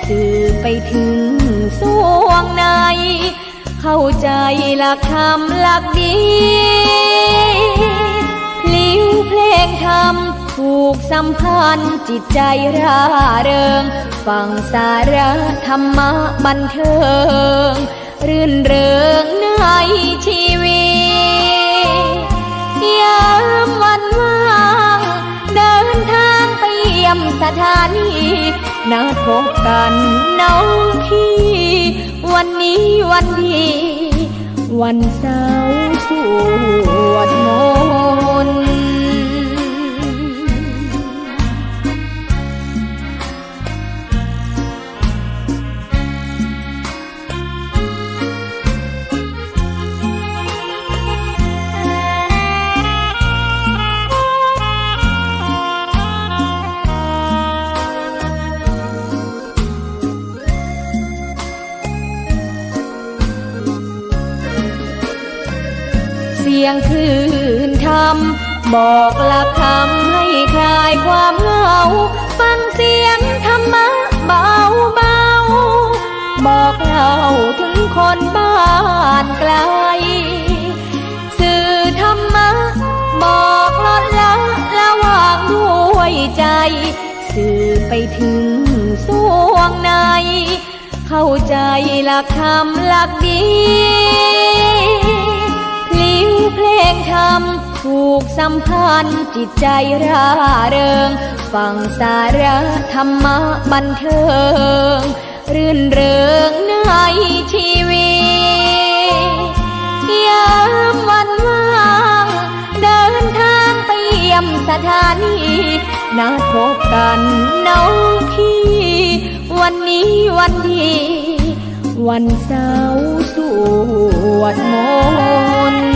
สื่อไปถึงสวงในเข้าใจหลักธรรมหลักดีพลิ้วเพลงธรรมผูกสัมพันธ์จิตใจร่าเริงฟังสาระธรรมะบันเทิงรื่นเริงในชีวิตยามวันว่างเดินทางไปเยี่ยมสถานีนัดพบกันน้องพี่วันนี้วันดีวันเสาร์สวดมนต์เสียงคลื่นธรรมบอกหลักธรรมให้คลายความเหงาฟังเสียงธรรมะเบาเบาบอกเล่าถึงคนบ้านไกลสื่อธรรมะบอกลดละวางด้วยใจสื่อไปถึงสวงในเข้าใจหลักธรรมหลักดีเพลงธรรมผูกสัมพันธ์จิตใจร่าเริงฟังสาระธรรมะบันเทิงรื่นเริงในชีวิตยามวันว่างเดินทางไปเยี่ยมสถานีนัดพบกันน้องพี่วันนี้วันดีวันเสาร์สวดมนต์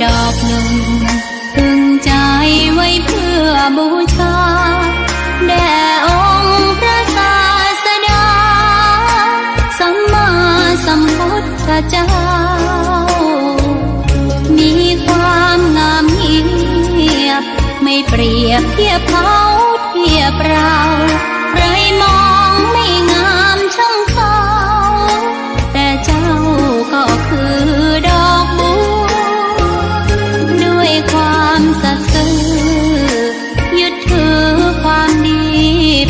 ดอกหนึ่งพึงใจไว้เพื่อบูชาแด่องค์พระศาสดาสัมมาสัมพุทธเจ้ามีความงามเงียบไม่เปรียบเทียบเขาเทียบเราใครมองไม่งามช่างเขาแต่เจ้าก็คือดอกบัวความสัตย์ซื่อยึดถือความดี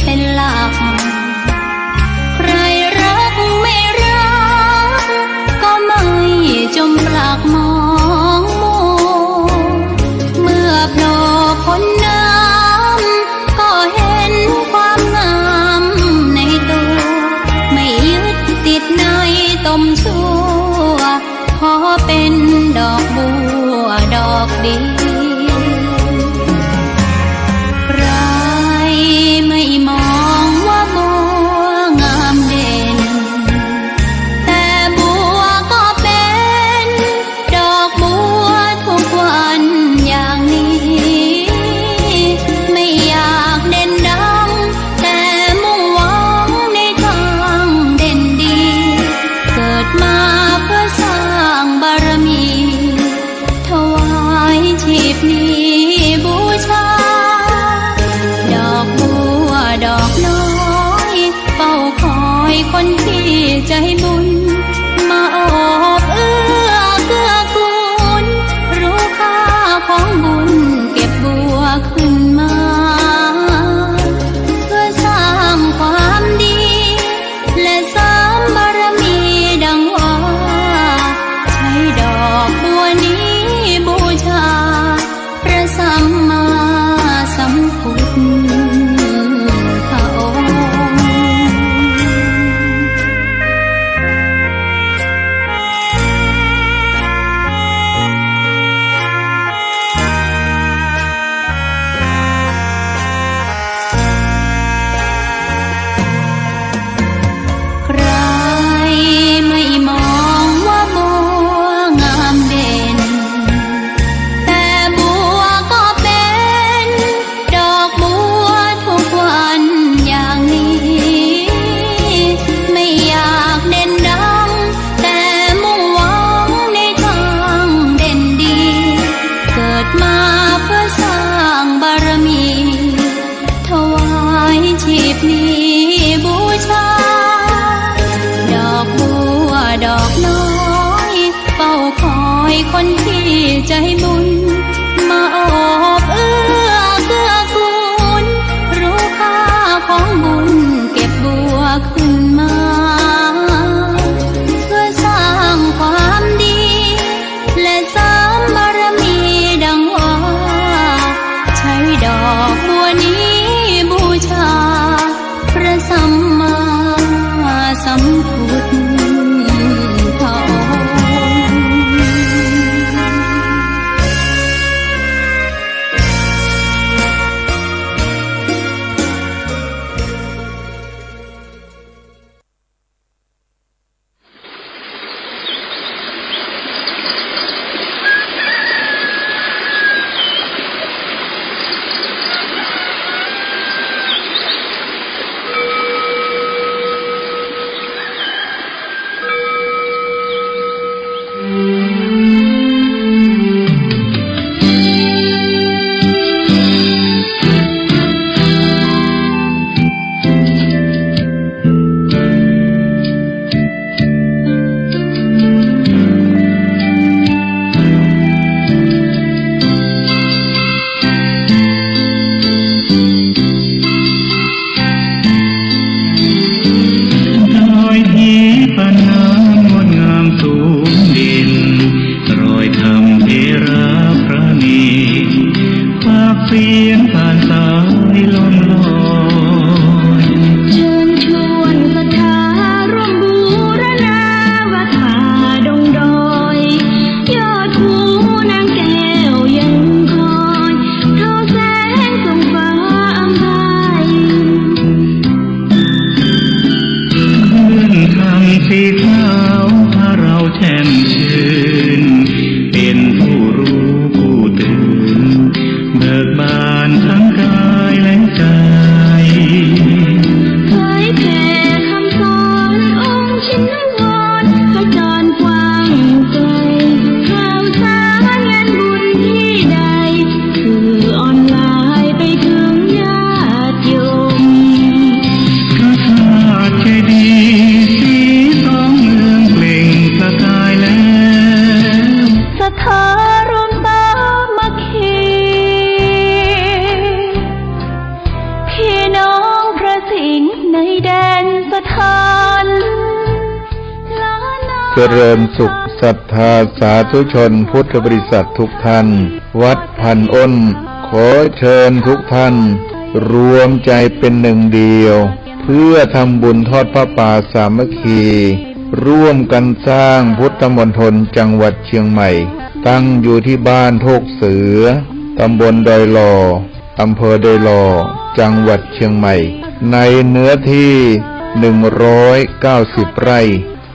เป็นหลักใครรักไม่รักก็ไม่จมปลักมองมัวเมื่อโผล่พ้นน้ำก็เห็นความงามในตัวไม่ยึดติดในตมชั่วขอเป็นดอกบัวดอกดีใครไม่มองว่าบัวงามเด่นแต่บัวก็เป็นดอกบัวทุกวันอย่างนี้ไม่อยากเด่นดังแต่มุ่งหวังในทางเด่นดีเกิดมาเพื่อสร้างบารมีถวายชีพนี้บูชาดอกบัวดอกน้อยเฝ้าคอยคนที่ใจบุญมาโอบเอื้อเกื้อกูลรู้ค่าของบุญเก็บบัวขึ้นมาเพื่อสร้างความดีและเสริมบารมีดังหวัง คนที่ใจบุญมาโอบเอื้อเกื้อกูลรู้ค่าของบุญเก็บบัวขึ้นมาเพื่อสร้างความดีและเสริมบารมีดังว่าใช้ดอกบัวนี้บูชาพระสัมมาสัมพุทธพระองค์ เจริญสุขศรัทธาสาธุชนพุทธบริษัททุกท่านวัดพันอ้นขอเชิญทุกท่านรวมใจเป็นหนึ่งเดียวเพื่อทำบุญทอดพระป่าสามัคคีร่วมกันสร้างพุทธมณฑลจังหวัดเชียงใหม่ตั้งอยู่ที่บ้านโทกเสือตำบลดอยหล่ออำเภอดอยหล่อจังหวัดเชียงใหม่ในเนื้อที่190 ไร่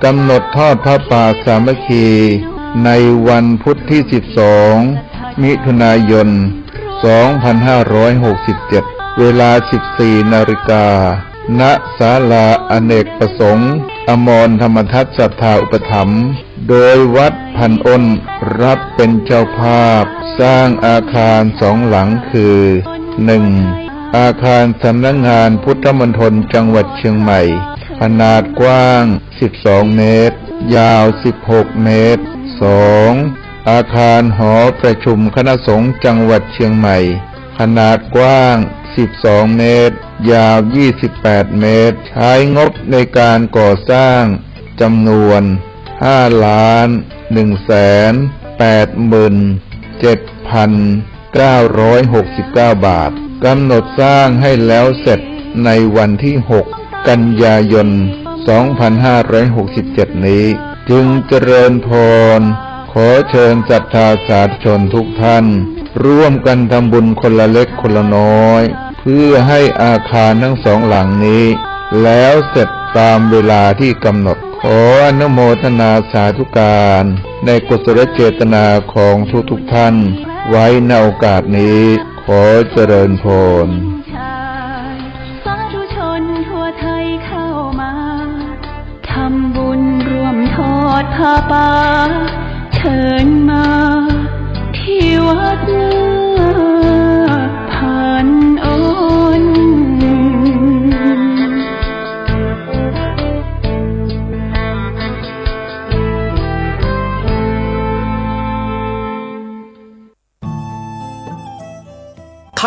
กำหนดทอดพระป่าสามัคคีในวันพุธที่12มิถุนายน2567เวลา 14 นาฬิกาณศาลาอเนกประสงค์อมรธรรมทัศน์ศรัทธาอุปถัมภ์โดยวัดพันอ้นรับเป็นเจ้าภาพสร้างอาคาร2 หลังคือ 1. อาคารสำนักงานพุทธมณฑลจังหวัดเชียงใหม่ขนาดกว้าง12 เมตรยาว16 เมตร 2. อาคารหอประชุมคณะสงฆ์จังหวัดเชียงใหม่ขนาดกว้าง12 เมตรยาว28 เมตรใช้งบในการก่อสร้างจำนวน5,187,969 บาทกำหนดสร้างให้แล้วเสร็จในวันที่ 6 กันยายน 2567 นี้จึงเจริญพรขอเชิญศรัทธาสาธุชนทุกท่านร่วมกันทำบุญคนละเล็กคนละน้อยเพื่อให้อาคารทั้ง2 หลังนี้แล้วเสร็จตามเวลาที่กำหนดขออนุโมทนาสาธุการในกุศลเจตนาของทุกท่านไว้ในโอกาสนี้ขอเจริญพรสาธุชนทั่วไทยเข้ามาทำบุญร่วมทอดผ้าป่าเชิญมาที่วัดพันอ้น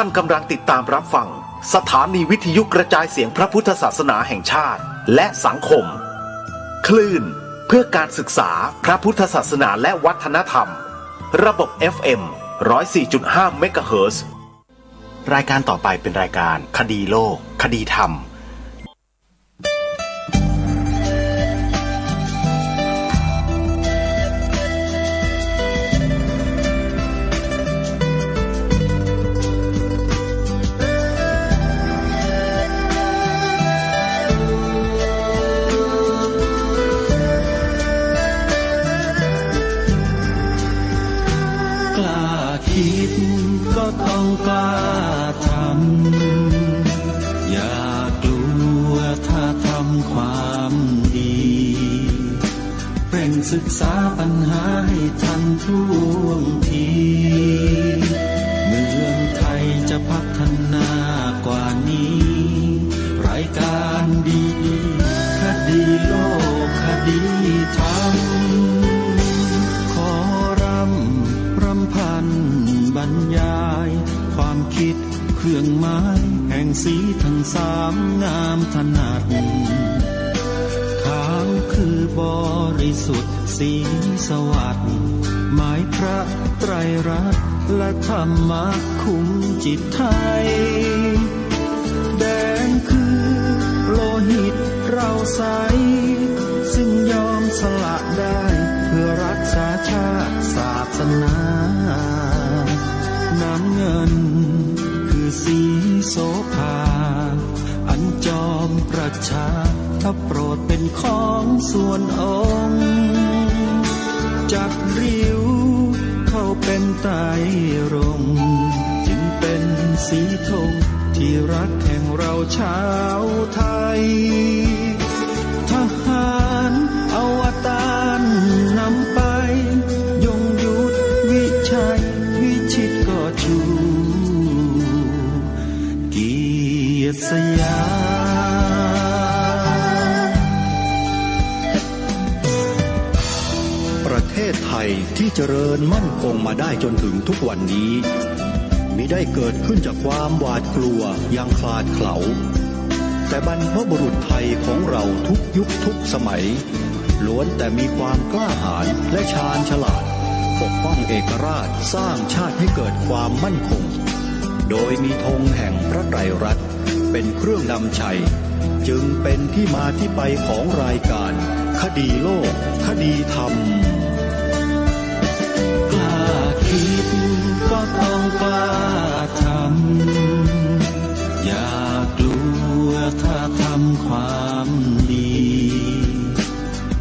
ท่านกำลังติดตามรับฟังสถานีวิทยุกระจายเสียงพระพุทธศาสนาแห่งชาติและสังคมคลื่นเพื่อการศึกษาพระพุทธศาสนาและวัฒนธรรมระบบ FM 104.5 เมกะเฮิรตซ์รายการต่อไปเป็นรายการคดีโลกคดีธรรมต้องกล้าทำอย่ากลัวถ้าทำความดีเร่งศึกษาปัญหาให้ทันท่วงทีเมืองไทยจะพัฒนากว่านี้รายการดีคดีโลกคดีธรรมขอรำพันบรรยายความคิดเครื่องหมายแห่งสีทั้งสามงามถนัดทางคือบริสุทธิ์สีสวัสดิ์หมายพระไตรรัตน์และธรรมะคุ้มจิตไทยแดงคือโลหิตเราใสซึ่งยอมสละได้เพื่อรักษาชาติศาสนาน้ำเงินคือสีโสภาอันจอมประชาถ้าโปรดเป็นของส่วนองค์จักริ้วเข้าเป็นไตรรงค์จึงเป็นสีธงที่รักแห่งเราชาวไทยทหารอวตารนำไปยงยุทธวิชัยวิชิตก็ชูเกียรติสยามประเทศไทยที่เจริญมั่นคงมาได้จนถึงทุกวันนี้มิได้เกิดขึ้นจากความหวาดกลัวอย่างคลาดเขลาแต่บรรพบุรุษไทยของเราทุกยุคทุกสมัยล้วนแต่มีความกล้าหาญและชาญฉลาดปกป้องเอกราชสร้างชาติให้เกิดความมั่นคงโดยมีธงแห่งพระไตรรัตน์เป็นเครื่องนำชัยจึงเป็นที่มาที่ไปของรายการคดีโลกคดีธรรมกล้าคิดก็ต้องกล้าทำอย่ากลัวถ้าทำความดี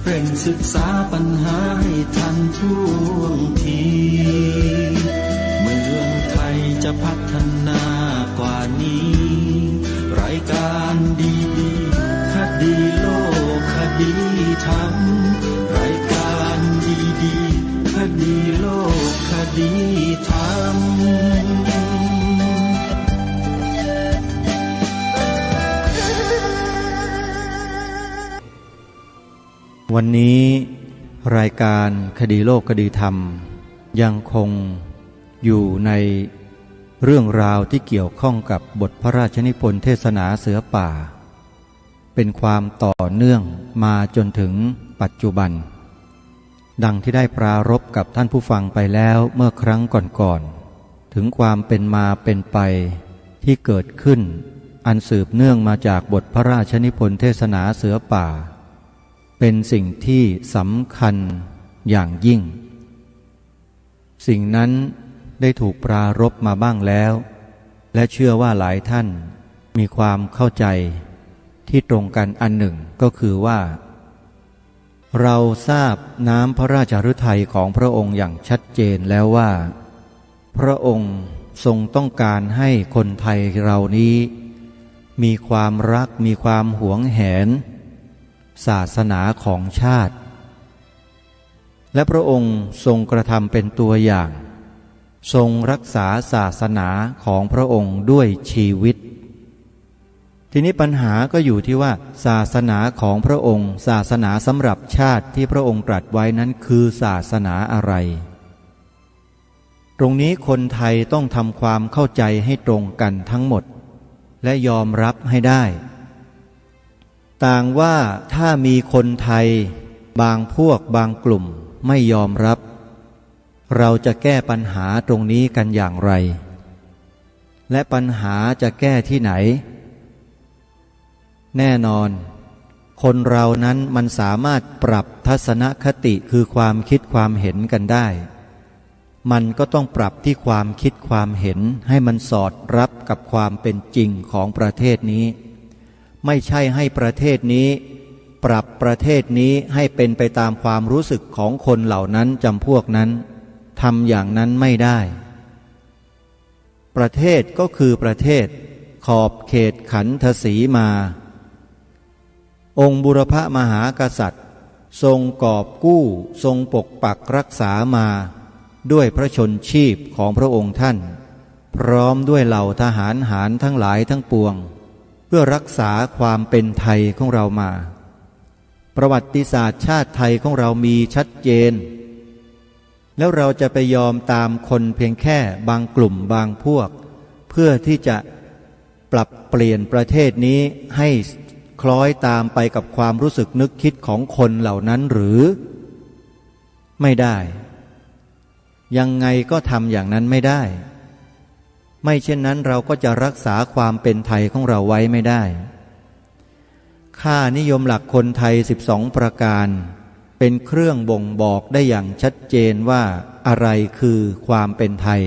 เร่งศึกษาปัญหาให้ทันท่วงทีเมืองไทยจะพัฒนากว่านี้รายการดีคดีโลกคดีธรรมรายการดีคดีโลกคดีธรรมวันนี้รายการคดีโลกคดีธรรมยังคงอยู่ในเรื่องราวที่เกี่ยวข้องกับบทพระราชนิพนธ์เทศนาเสือป่าเป็นความต่อเนื่องมาจนถึงปัจจุบันดังที่ได้ปรารภกับท่านผู้ฟังไปแล้วเมื่อครั้งก่อนๆถึงความเป็นมาเป็นไปที่เกิดขึ้นอันสืบเนื่องมาจากบทพระราชนิพนธ์เทศนาเสือป่าเป็นสิ่งที่สำคัญอย่างยิ่งสิ่งนั้นได้ถูกปรารภมาบ้างแล้วและเชื่อว่าหลายท่านมีความเข้าใจที่ตรงกันอันหนึ่งก็คือว่าเราทราบน้ำพระราชฤทัยของพระองค์อย่างชัดเจนแล้วว่าพระองค์ทรงต้องการให้คนไทยเรานี้มีความรักมีความหวงแหนศาสนาของชาติและพระองค์ทรงกระทำเป็นตัวอย่างทรงรักษาศาสนาของพระองค์ด้วยชีวิตทีนี้ปัญหาก็อยู่ที่ว่าศาสนาของพระองค์ศาสนาสำหรับชาติที่พระองค์ตรัสไว้นั้นคือศาสนาอะไร ตรงนี้คนไทยต้องทำความเข้าใจให้ตรงกันทั้งหมดและยอมรับให้ได้ต่างว่าถ้ามีคนไทยบางพวกบางกลุ่มไม่ยอมรับเราจะแก้ปัญหาตรงนี้กันอย่างไรและปัญหาจะแก้ที่ไหนแน่นอนคนเรานั้นมันสามารถปรับทัศนคติคือความคิดความเห็นกันได้มันก็ต้องปรับที่ความคิดความเห็นให้มันสอดรับกับความเป็นจริงของประเทศนี้ไม่ใช่ให้ประเทศนี้ปรับประเทศนี้ให้เป็นไปตามความรู้สึกของคนเหล่านั้นจำพวกนั้นทำอย่างนั้นไม่ได้ประเทศก็คือประเทศขอบเขตขันธสีมาองค์บุรพมหากษัตริย์ทรงกอบกู้ทรงปกปักรักษามาด้วยพระชนชีพของพระองค์ท่านพร้อมด้วยเหล่าทหารหารทั้งหลายทั้งปวงเพื่อรักษาความเป็นไทยของเรามาประวัติศาสตร์ชาติไทยของเรามีชัดเจนแล้วเราจะไปยอมตามคนเพียงแค่บางกลุ่มบางพวกเพื่อที่จะปรับเปลี่ยนประเทศนี้ให้คล้อยตามไปกับความรู้สึกนึกคิดของคนเหล่านั้นหรือไม่ได้ยังไงก็ทำอย่างนั้นไม่ได้ไม่เช่นนั้นเราก็จะรักษาความเป็นไทยของเราไว้ไม่ได้ค่านิยมหลักคนไทย12ประการเป็นเครื่องบ่งบอกได้อย่างชัดเจนว่าอะไรคือความเป็นไทย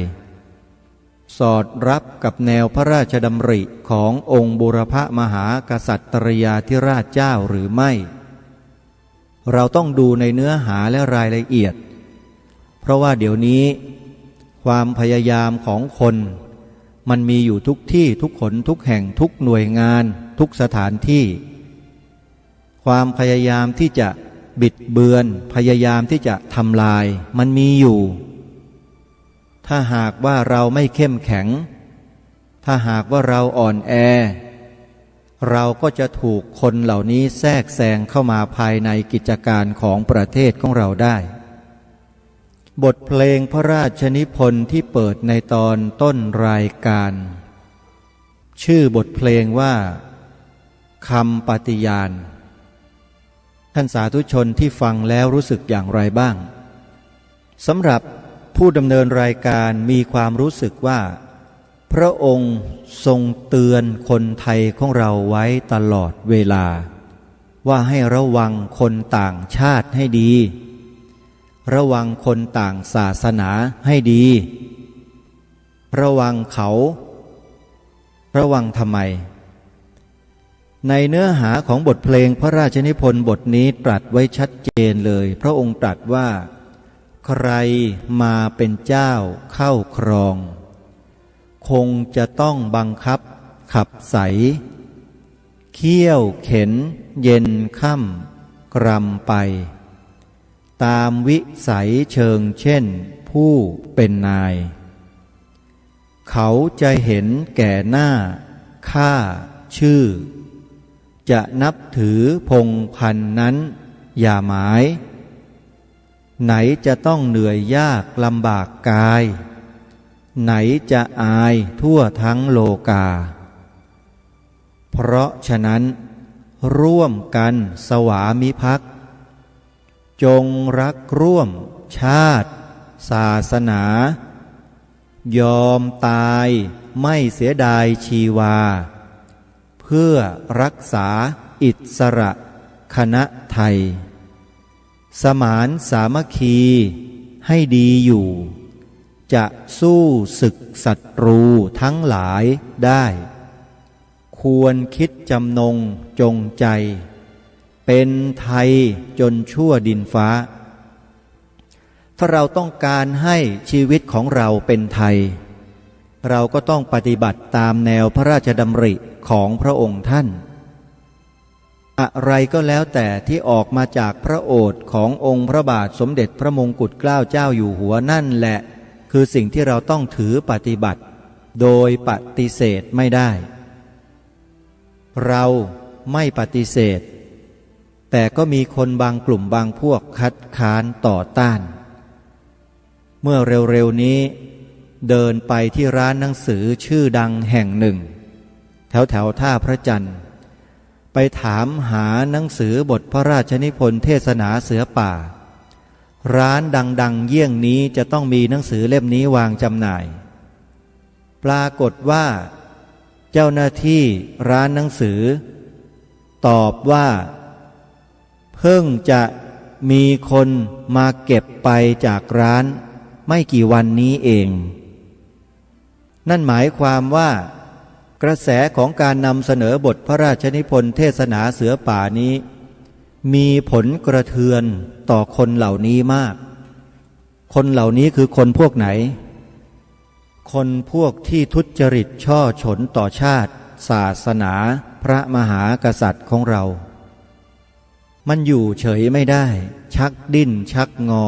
สอดรับกับแนวพระราชดำริขององค์บูรพมหากษัตริยาธิราชเจ้าหรือไม่เราต้องดูในเนื้อหาและรายละเอียดเพราะว่าเดี๋ยวนี้ความพยายามของคนมันมีอยู่ทุกที่ทุกคนทุกแห่งทุกหน่วยงานทุกสถานที่ความพยายามที่จะบิดเบือนพยายามที่จะทำลายมันมีอยู่ถ้าหากว่าเราไม่เข้มแข็งถ้าหากว่าเราอ่อนแอเราก็จะถูกคนเหล่านี้แทรกแซงเข้ามาภายในกิจการของประเทศของเราได้บทเพลงพระราชนิพนธ์ที่เปิดในตอนต้นรายการชื่อบทเพลงว่าคำปฏิญาณท่านสาธุชนที่ฟังแล้วรู้สึกอย่างไรบ้างสำหรับผู้ดำเนินรายการมีความรู้สึกว่าพระองค์ทรงเตือนคนไทยของเราไว้ตลอดเวลาว่าให้ระวังคนต่างชาติให้ดีระวังคนต่างศาสนาให้ดีระวังเขาระวังทำไมในเนื้อหาของบทเพลงพระราชนิพนธ์บทนี้ตรัสไว้ชัดเจนเลยพระองค์ตรัสว่าใครมาเป็นเจ้าเข้าครองคงจะต้องบังคับขับใสเคี่ยวเข็นเย็นค่ำกรำไปตามวิสัยเชิงเช่นผู้เป็นนายเขาจะเห็นแก่หน้าค่าชื่อจะนับถือพงพันนั้นอย่าหมายไหนจะต้องเหนื่อยยากลำบากกายไหนจะอายทั่วทั้งโลกาเพราะฉะนั้นร่วมกันสวามิภักดิ์จงรักร่วมชาติศาสนายอมตายไม่เสียดายชีวาเพื่อรักษาอิสระคณะไทยสมานสามัคคีให้ดีอยู่จะสู้ศึกศัตรูทั้งหลายได้ควรคิดจำนงจงใจเป็นไทยจนชั่วดินฟ้าถ้าเราต้องการให้ชีวิตของเราเป็นไทยเราก็ต้องปฏิบัติตามแนวพระราชดำริของพระองค์ท่านอะไรก็แล้วแต่ที่ออกมาจากพระโอษฐ์ขององค์พระบาทสมเด็จพระมงกุฎเกล้าเจ้าอยู่หัวนั่นแหละคือสิ่งที่เราต้องถือปฏิบัติโดยปฏิเสธไม่ได้เราไม่ปฏิเสธแต่ก็มีคนบางกลุ่มบางพวกคัดค้านต่อต้านเมื่อเร็วๆนี้ เดินไปที่ร้านหนังสือชื่อดังแห่งหนึ่งแถวท่าพระจันทร์ไปถามหาหนังสือบทพระราชนิพนธ์เทศนาเสือป่าร้านดังๆเยี่ยงนี้จะต้องมีหนังสือเล่มนี้วางจำหน่ายปรากฏว่าเจ้าหน้าที่ร้านหนังสือตอบว่าเพิ่งจะมีคนมาเก็บไปจากร้านไม่กี่วันนี้เองนั่นหมายความว่ากระแสของการนำเสนอบทพระราชนิพนธ์เทศนาเสือป่านี้มีผลกระเทือนต่อคนเหล่านี้มากคนเหล่านี้คือคนพวกไหนคนพวกที่ทุจริตช่อฉนต่อชาติศาสนาพระมหากษัตริย์ของเรามันอยู่เฉยไม่ได้ชักดิ้นชักงอ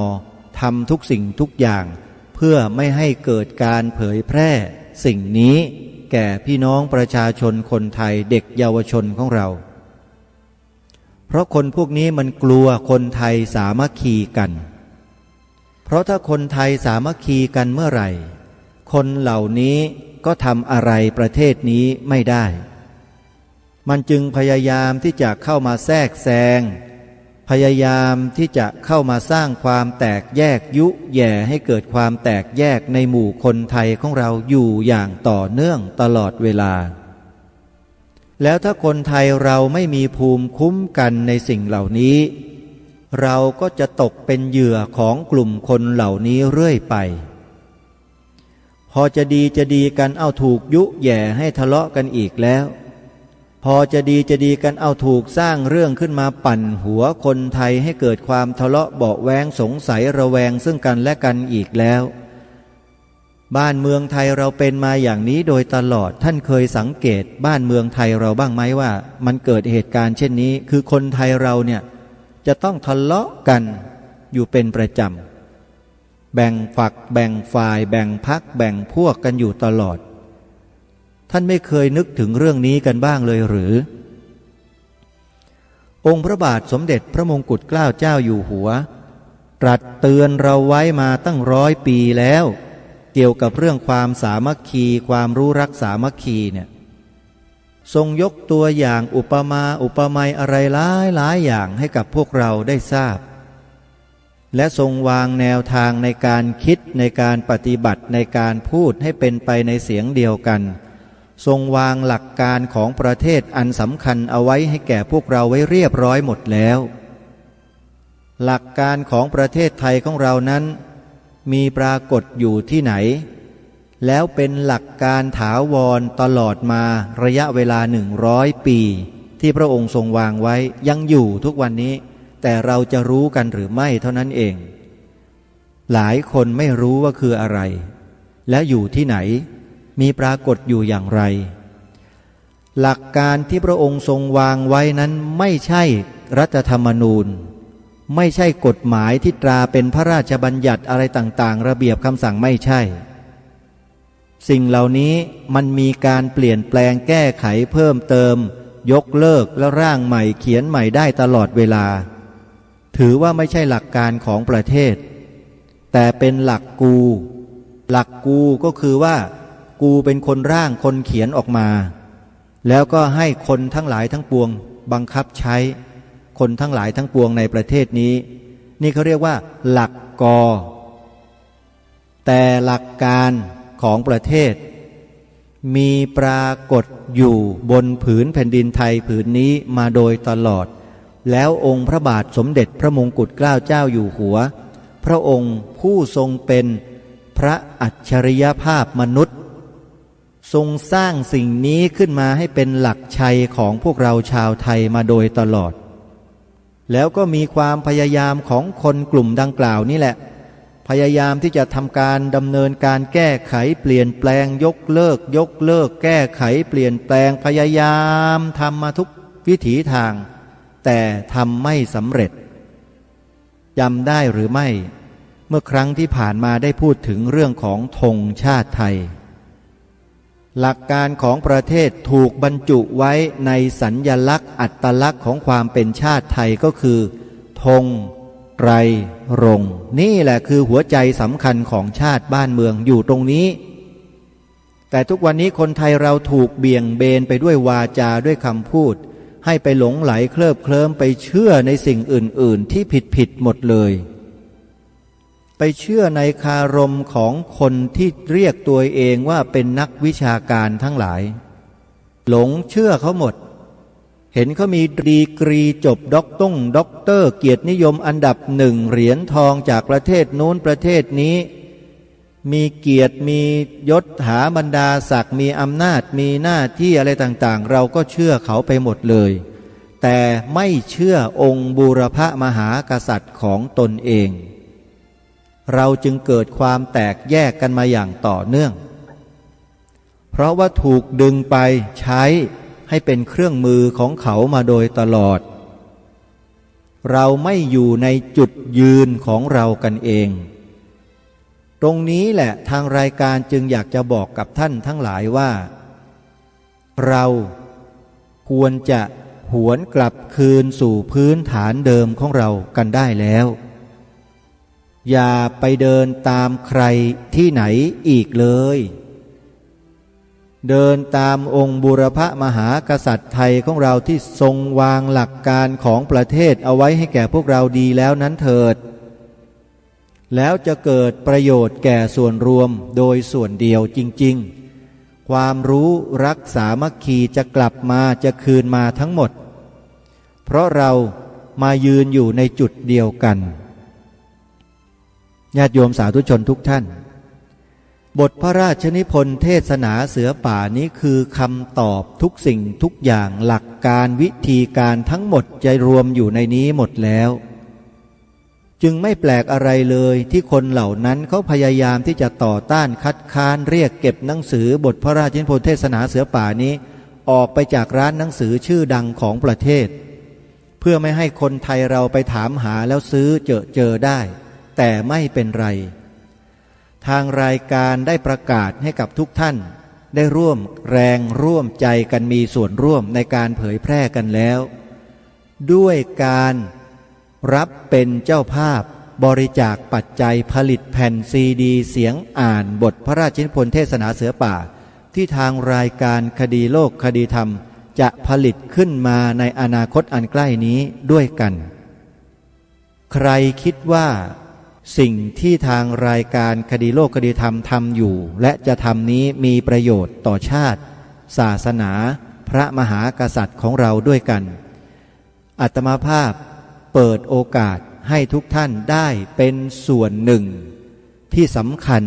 ทำทุกสิ่งทุกอย่างเพื่อไม่ให้เกิดการเผยแพร่สิ่งนี้แก่พี่น้องประชาชนคนไทยเด็กเยาวชนของเราเพราะคนพวกนี้มันกลัวคนไทยสามัคคีกันเพราะถ้าคนไทยสามัคคีกันเมื่อไหร่คนเหล่านี้ก็ทำอะไรประเทศนี้ไม่ได้มันจึงพยายามที่จะเข้ามาแทรกแซงพยายามที่จะเข้ามาสร้างความแตกแยกยุแย่ให้เกิดความแตกแยกในหมู่คนไทยของเราอยู่อย่างต่อเนื่องตลอดเวลาแล้วถ้าคนไทยเราไม่มีภูมิคุ้มกันในสิ่งเหล่านี้เราก็จะตกเป็นเหยื่อของกลุ่มคนเหล่านี้เรื่อยไปพอจะดีกันเอาถูกยุแย่ให้ทะเลาะกันอีกแล้วพอจะดีกันเอาถูกสร้างเรื่องขึ้นมาปั่นหัวคนไทยให้เกิดความทะเลาะเบาะแว้งสงสัยระแวงซึ่งกันและกันอีกแล้วบ้านเมืองไทยเราเป็นมาอย่างนี้โดยตลอดท่านเคยสังเกตบ้านเมืองไทยเราบ้างไหมว่ามันเกิดเหตุการณ์เช่นนี้คือคนไทยเราเนี่ยจะต้องทะเลาะกันอยู่เป็นประจำแบ่งฝักแบ่งฝ่ายแบ่งพรรคแบ่งพวกกันอยู่ตลอดท่านไม่เคยนึกถึงเรื่องนี้กันบ้างเลยหรือองค์พระบาทสมเด็จพระมงกุฎเกล้าเจ้าอยู่หัวตรัสเตือนเราไว้มาตั้ง100 ปีแล้วเกี่ยวกับเรื่องความสามัคคีความรู้รักสามัคคีเนี่ยทรงยกตัวอย่างอุปมาอุปไมยอะไรหลายอย่างให้กับพวกเราได้ทราบและทรงวางแนวทางในการคิดในการปฏิบัติในการพูดให้เป็นไปในเสียงเดียวกันทรงวางหลักการของประเทศอันสำคัญเอาไว้ให้แก่พวกเราไว้เรียบร้อยหมดแล้วหลักการของประเทศไทยของเรานั้นมีปรากฏอยู่ที่ไหนแล้วเป็นหลักการถาวรตลอดมาระยะเวลา100 ปีที่พระองค์ทรงวางไว้ยังอยู่ทุกวันนี้แต่เราจะรู้กันหรือไม่เท่านั้นเองหลายคนไม่รู้ว่าคืออะไรและอยู่ที่ไหนมีปรากฏอยู่อย่างไรหลักการที่พระองค์ทรงวางไว้นั้นไม่ใช่รัฐธรรมนูญไม่ใช่กฎหมายที่ตราเป็นพระราชบัญญัติอะไรต่างๆระเบียบคำสั่งไม่ใช่สิ่งเหล่านี้มันมีการเปลี่ยนแปลงแก้ไขเพิ่มเติมยกเลิกและร่างใหม่เขียนใหม่ได้ตลอดเวลาถือว่าไม่ใช่หลักการของประเทศแต่เป็นหลักกูก็คือว่ากูเป็นคนร่างคนเขียนออกมาแล้วก็ให้คนทั้งหลายทั้งปวงบังคับใช้คนทั้งหลายทั้งปวงในประเทศนี้นี่เขาเรียกว่าหลักกอแต่หลักการของประเทศมีปรากฏอยู่บนผืนแผ่นดินไทยผืนนี้มาโดยตลอดแล้วองค์พระบาทสมเด็จพระมงกุฎเกล้าเจ้าอยู่หัวพระองค์ผู้ทรงเป็นพระอัจฉริยภาพมนุษย์ทรงสร้างสิ่งนี้ขึ้นมาให้เป็นหลักชัยของพวกเราชาวไทยมาโดยตลอดแล้วก็มีความพยายามของคนกลุ่มดังกล่าวนี่แหละพยายามที่จะทำการดำเนินการแก้ไขเปลี่ยนแปลงยกเลิกแก้ไขเปลี่ยนแปลงพยายามทำมาทุกวิถีทางแต่ทำไม่สำเร็จจำได้หรือไม่เมื่อครั้งที่ผ่านมาได้พูดถึงเรื่องของธงชาติไทยหลักการของประเทศถูกบรรจุไว้ในสัญลักษณ์อัตลักษณ์ของความเป็นชาติไทยก็คือธง ไตรรงค์นี่แหละคือหัวใจสำคัญของชาติบ้านเมืองอยู่ตรงนี้แต่ทุกวันนี้คนไทยเราถูกเบี่ยงเบนไปด้วยวาจาด้วยคำพูดให้ไปหลงไหลเคลิบเคลิ้มไปเชื่อในสิ่งอื่นๆที่ผิดหมดเลยไปเชื่อในคารมของคนที่เรียกตัวเองว่าเป็นนักวิชาการทั้งหลายหลงเชื่อเขาหมดเห็นเขามีดีกรีจบด็อกเตอร์เกียรตินิยมอันดับหนึ่งเหรียญทองจากประเทศนู้นประเทศนี้มีเกียรติมียศหาบรรดาศักดิ์มีอำนาจมีหน้าที่อะไรต่างๆเราก็เชื่อเขาไปหมดเลยแต่ไม่เชื่อองค์บูรพมหากษัตริย์ของตนเองเราจึงเกิดความแตกแยกกันมาอย่างต่อเนื่องเพราะว่าถูกดึงไปใช้ให้เป็นเครื่องมือของเขามาโดยตลอดเราไม่อยู่ในจุดยืนของเรากันเองตรงนี้แหละทางรายการจึงอยากจะบอกกับท่านทั้งหลายว่าเราควรจะหวนกลับคืนสู่พื้นฐานเดิมของเรากันได้แล้วอย่าไปเดินตามใครที่ไหนอีกเลยเดินตามองค์บูรพมหากษัตริย์ไทยของเราที่ทรงวางหลักการของประเทศเอาไว้ให้แก่พวกเราดีแล้วนั้นเถิดแล้วจะเกิดประโยชน์แก่ส่วนรวมโดยส่วนเดียวจริงๆความรู้รักสามัคคีจะกลับมาจะคืนมาทั้งหมดเพราะเรามายืนอยู่ในจุดเดียวกันญาติโยมสาธุชนทุกท่านบทพระราชนิพนธ์เทศนาเสือป่านี้คือคำตอบทุกสิ่งทุกอย่างหลักการวิธีการทั้งหมดจะรวมอยู่ในนี้หมดแล้วจึงไม่แปลกอะไรเลยที่คนเหล่านั้นเขาพยายามที่จะต่อต้านคัดค้านเรียกเก็บหนังสือบทพระราชนิพนธ์เทศนาเสือป่านี้ออกไปจากร้านหนังสือชื่อดังของประเทศเพื่อไม่ให้คนไทยเราไปถามหาแล้วซื้อเจอได้แต่ไม่เป็นไรทางรายการได้ประกาศให้กับทุกท่านได้ร่วมแรงร่วมใจกันมีส่วนร่วมในการเผยแพร่กันแล้วด้วยการรับเป็นเจ้าภาพบริจาคปัจจัยผลิตแผ่นซีดีเสียงอ่านบทพระราชนิพนธ์เทศนาเสือป่าที่ทางรายการคดีโลกคดีธรรมจะผลิตขึ้นมาในอนาคตอันใกล้นี้ด้วยกันใครคิดว่าสิ่งที่ทางรายการคดีโลกคดีธรรมทำอยู่และจะทำนี้มีประโยชน์ต่อชาติศาสนาพระมหากษัตริย์ของเราด้วยกันอาตมาภาพเปิดโอกาสให้ทุกท่านได้เป็นส่วนหนึ่งที่สำคัญ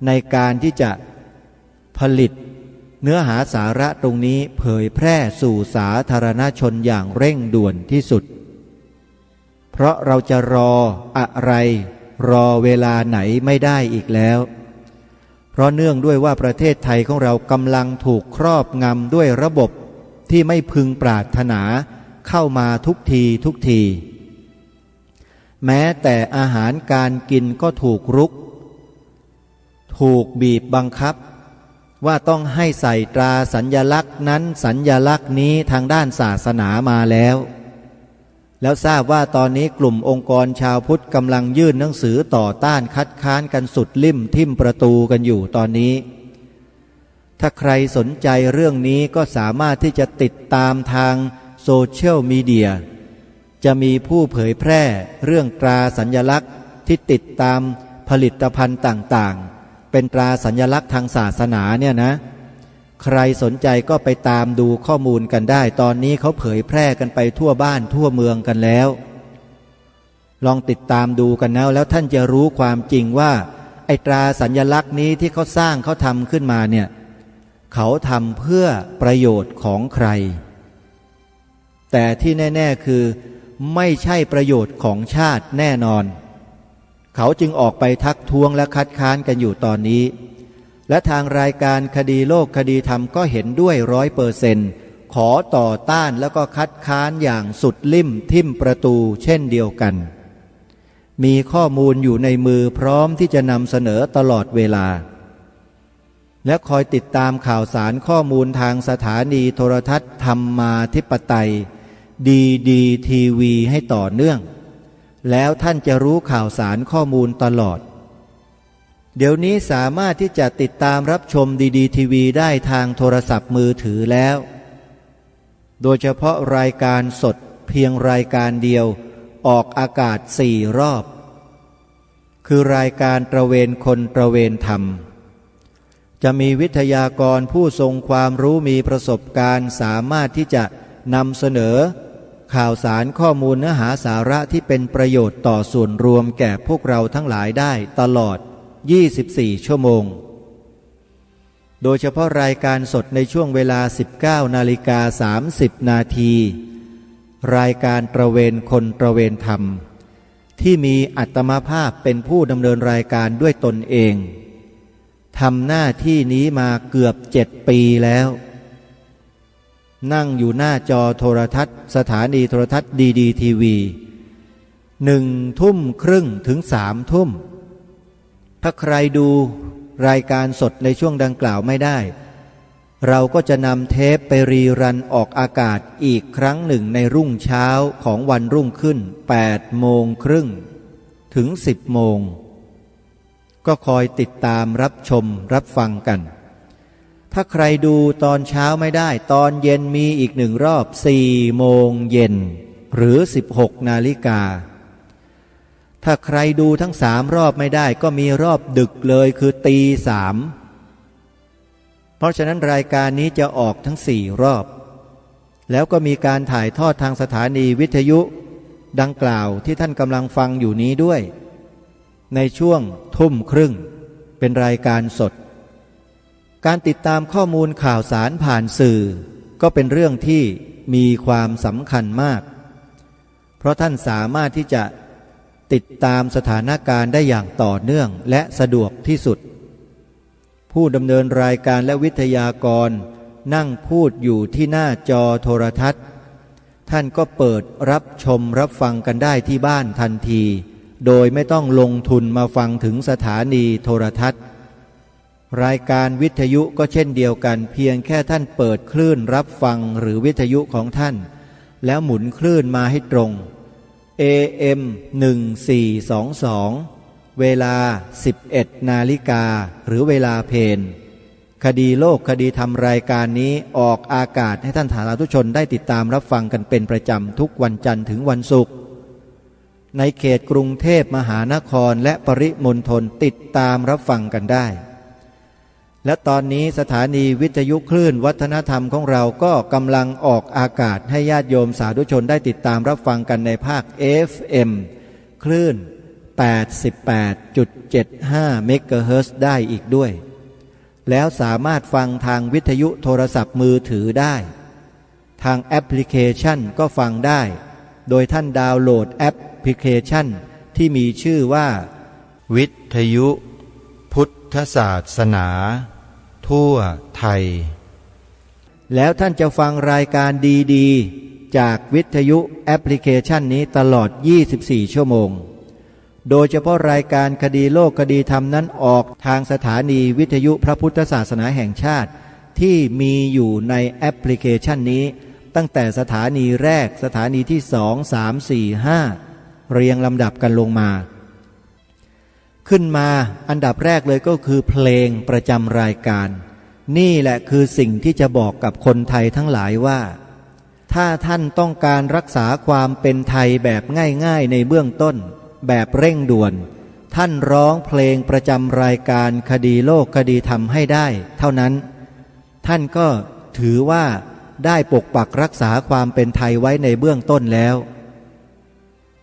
ในการที่จะผลิตเนื้อหาสาระตรงนี้เผยแพร่สู่สาธารณชนอย่างเร่งด่วนที่สุดเพราะเราจะรออะไรรอเวลาไหนไม่ได้อีกแล้วเพราะเนื่องด้วยว่าประเทศไทยของเรากำลังถูกครอบงำด้วยระบบที่ไม่พึงปรารถนาเข้ามาทุกทีแม้แต่อาหารการกินก็ถูกรุกถูกบีบบังคับว่าต้องให้ใส่ตราสัญลักษณ์นั้นสัญลักษณ์นี้ทางด้านศาสนามาแล้วทราบว่าตอนนี้กลุ่มองค์กรชาวพุทธกำลังยื่นหนังสือต่อต้านคัดค้านกันสุดลิ่มทิ่มประตูกันอยู่ตอนนี้ถ้าใครสนใจเรื่องนี้ก็สามารถที่จะติดตามทางโซเชียลมีเดียจะมีผู้เผยแพร่เรื่องตราสัญลักษณ์ที่ติดตามผลิตภัณฑ์ต่างๆเป็นตราสัญลักษณ์ทางศาสนาเนี่ยนะใครสนใจก็ไปตามดูข้อมูลกันได้ตอนนี้เขาเผยแพร่กันไปทั่วบ้านทั่วเมืองกันแล้วลองติดตามดูกันแล้วท่านจะรู้ความจริงว่าไอ้ตราสัญลักษณ์นี้ที่เขาสร้างเขาทำขึ้นมาเนี่ยเขาทำเพื่อประโยชน์ของใครแต่ที่แน่ๆคือไม่ใช่ประโยชน์ของชาติแน่นอนเขาจึงออกไปทักท้วงและคัดค้านกันอยู่ตอนนี้และทางรายการคดีโลกคดีธรรมก็เห็นด้วย100%ขอต่อต้านแล้วก็คัดค้านอย่างสุดลิ่มทิ่มประตูเช่นเดียวกันมีข้อมูลอยู่ในมือพร้อมที่จะนำเสนอตลอดเวลาและคอยติดตามข่าวสารข้อมูลทางสถานีโทรทัศน์ธรรมาธิปไตยดีทีวีให้ต่อเนื่อง แล้วท่านจะรู้ข่าวสารข้อมูลตลอดเดี๋ยวนี้สามารถที่จะติดตามรับชมดีทีวีได้ทางโทรศัพท์มือถือแล้วโดยเฉพาะรายการสดเพียงรายการเดียวออกอากาศ4 รอบคือรายการตระเวนคนตระเวนธรรมจะมีวิทยากรผู้ทรงความรู้มีประสบการณ์สามารถที่จะนำเสนอข่าวสารข้อมูลเนื้อหาสาระที่เป็นประโยชน์ต่อส่วนรวมแก่พวกเราทั้งหลายได้ตลอด24 ชั่วโมงโดยเฉพาะรายการสดในช่วงเวลา 19:30 นาทีรายการตระเวนคนตระเวนธรรมที่มีอัตมภาพเป็นผู้ดำเนินรายการด้วยตนเองทำหน้าที่นี้มาเกือบ7 ปีแล้วนั่งอยู่หน้าจอโทรทัศน์สถานีโทรทัศน์ดีทีวี1:30 ถึง 3 ทุ่มถ้าใครดูรายการสดในช่วงดังกล่าวไม่ได้เราก็จะนำเทปไปรีรันออกอากาศอีกครั้งหนึ่งในรุ่งเช้าของวันรุ่งขึ้น8:30 ถึง 10 โมงก็คอยติดตามรับชมรับฟังกันถ้าใครดูตอนเช้าไม่ได้ตอนเย็นมีอีก1 รอบ4 โมงเย็นหรือ 16 นาฬิกาถ้าใครดูทั้ง3 รอบไม่ได้ก็มีรอบดึกเลยคือตี 3เพราะฉะนั้นรายการนี้จะออกทั้ง4 รอบแล้วก็มีการถ่ายทอดทางสถานีวิทยุดังกล่าวที่ท่านกำลังฟังอยู่นี้ด้วยในช่วง 20:30เป็นรายการสดการติดตามข้อมูลข่าวสารผ่านสื่อก็เป็นเรื่องที่มีความสำคัญมากเพราะท่านสามารถที่จะติดตามสถานการณ์ได้อย่างต่อเนื่องและสะดวกที่สุดผู้ดำเนินรายการและวิทยากรนั่งพูดอยู่ที่หน้าจอโทรทัศน์ท่านก็เปิดรับชมรับฟังกันได้ที่บ้านทันทีโดยไม่ต้องลงทุนมาฟังถึงสถานีโทรทัศน์รายการวิทยุก็เช่นเดียวกันเพียงแค่ท่านเปิดคลื่นรับฟังหรือวิทยุของท่านแล้วหมุนคลื่นมาให้ตรง AM 1422เวลา 11 นาฬิกาหรือเวลาเพลคดีโลกคดีธรรมรายการนี้ออกอากาศให้ท่านสาธุชนได้ติดตามรับฟังกันเป็นประจำทุกวันจันทร์ถึงวันศุกร์ในเขตกรุงเทพมหานครและปริมณฑลติดตามรับฟังกันได้และตอนนี้สถานีวิทยุคลื่นวัฒนธรรมของเราก็กำลังออกอากาศให้ญาติโยมสาธุชนได้ติดตามรับฟังกันในภาค FM คลื่น 88.75 เมกะเฮิรตซ์ได้อีกด้วยแล้วสามารถฟังทางวิทยุโทรศัพท์มือถือได้ทางแอปพลิเคชันก็ฟังได้โดยท่านดาวน์โหลดแอปพลิเคชันที่มีชื่อว่าวิทยุพุทธศาสนาทั่วไทยแล้วท่านจะฟังรายการดีๆจากวิทยุแอปพลิเคชันนี้ตลอด24 ชั่วโมงโดยเฉพาะรายการคดีโลกคดีธรรมนั้นออกทางสถานีวิทยุพระพุทธศาสนาแห่งชาติที่มีอยู่ในแอปพลิเคชันนี้ตั้งแต่สถานีแรกสถานีที่2 3 4 5เรียงลำดับกันลงมาขึ้นมาอันดับแรกเลยก็คือเพลงประจำรายการนี่แหละคือสิ่งที่จะบอกกับคนไทยทั้งหลายว่าถ้าท่านต้องการรักษาความเป็นไทยแบบง่ายๆในเบื้องต้นแบบเร่งด่วนท่านร้องเพลงประจำรายการคดีโลกคดีธรรมให้ได้เท่านั้นท่านก็ถือว่าได้ปกปักรักษาความเป็นไทยไว้ในเบื้องต้นแล้ว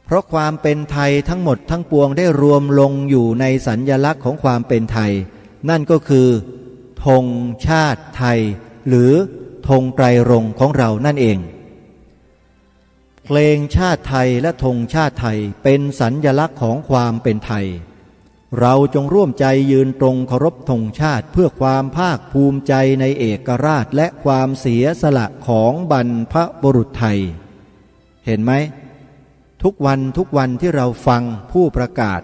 เพราะความเป็นไทยทั้งหมดทั้งปวงได้รวมลงอยู่ในสัญลักษณ์ของความเป็นไทยนั่นก็คือธงชาติไทยหรือธงไตรรงค์ของเรานั่นเองเพลงชาติไทยและธงชาติไทยเป็นสัญลักษณ์ของความเป็นไทยเราจงร่วมใจยืนตรงเคารพธงชาติเพื่อความภาคภูมิใจในเอกราชและความเสียสละของบรรพบุรุษไทยเห็นไหมทุกวันที่เราฟังผู้ประกาศ